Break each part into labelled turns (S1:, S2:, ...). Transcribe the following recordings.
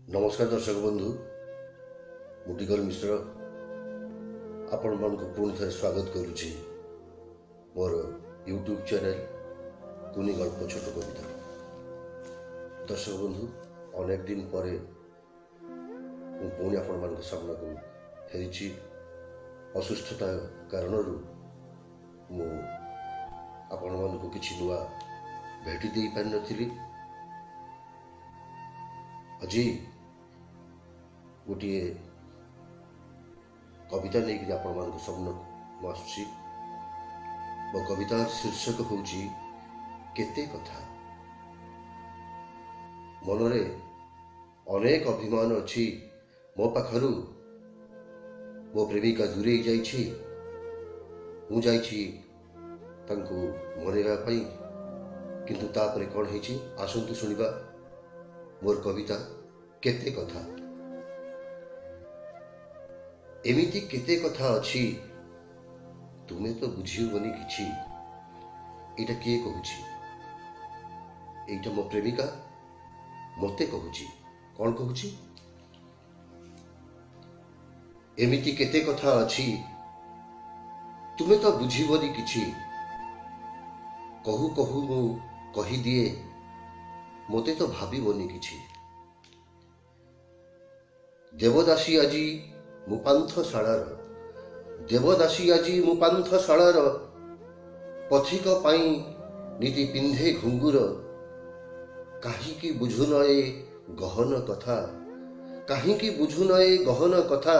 S1: नमस्कार दर्शक बंधु मुटिगर मिश्र आपण मानक पुणी थे स्वागत करुच्ची मोर यूट्यूब चैनल कुनी गल्प छोट कविता। दर्शक बंधु अनेक दिन पर पुणी आपण मान सामना को फेरी असुस्थता कारण मु आपण मान किसी नुआ भेटी दे पारि नथिली। आज गोटे कविता नहीं आपण मान सामना आसुची। मो कविता शीर्षक होची केते कथा। मनरे अनेक अभिमान अच्छी मो पाखरु मो प्रेमिका दूरे जाइछि। मु जाइछि तांको मनैबा पई, किंतु तापरे कौन हेछि आसंतु सुनिबा मोर कविता केते कथा। एमिति केते कथा अछि तुमे तो बुझिबनी किछि। एटा किए कहूछि? एटा मो प्रेमिका मते कहूछि। कौन कहूछि? एमिति केते कथा अछि तुमे तो बुझिबनी किछि। कहू कहू मु कहि दिए मते तो भाबिबनी किछि। देवदासी आजी मु पान्थशालार, देवदासी आजी मु पान्थशालार पथिक पाई नीति पिंधे घुंगुर। काहीकि बुझुन ए गहन कथा, काहीकि बुझुन ए गहन कथा।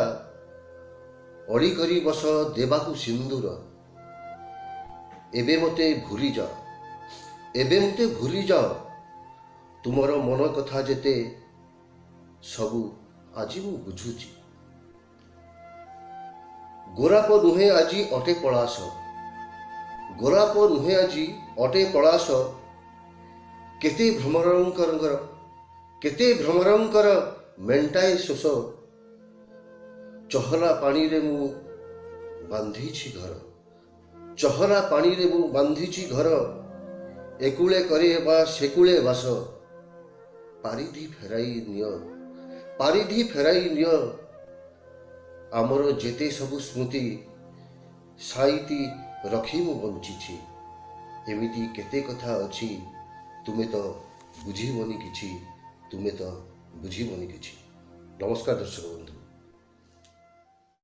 S1: अड़ी करी बस देबाकु सिंदूर। एबे मते भूली जा, एबे मते भूली जा। तुमर मन कथा जेते सबु आज मु बुझुची। गोराप नुहे आजी अटे पलास, गोराप नुहे आजी अटे पलास। केते भ्रमरंकर, केते भ्रमरंकर मेंटाए शोष। चहला पानी रे मु बांधीछि घर, चहला पानी रे मु बांधीछि घर। एकुले करे बा सेकुले बास। पारिधि फेराई निय, पारिधि फेराई निय। आमर जेते सबु स्मृति साइती रखी मु बंचिछि। एमिति केते कथा अछि तुमे तो बुझिबनी किछि, तुमे तो बुझिबनी किछि। नमस्कार दर्शक बंधु।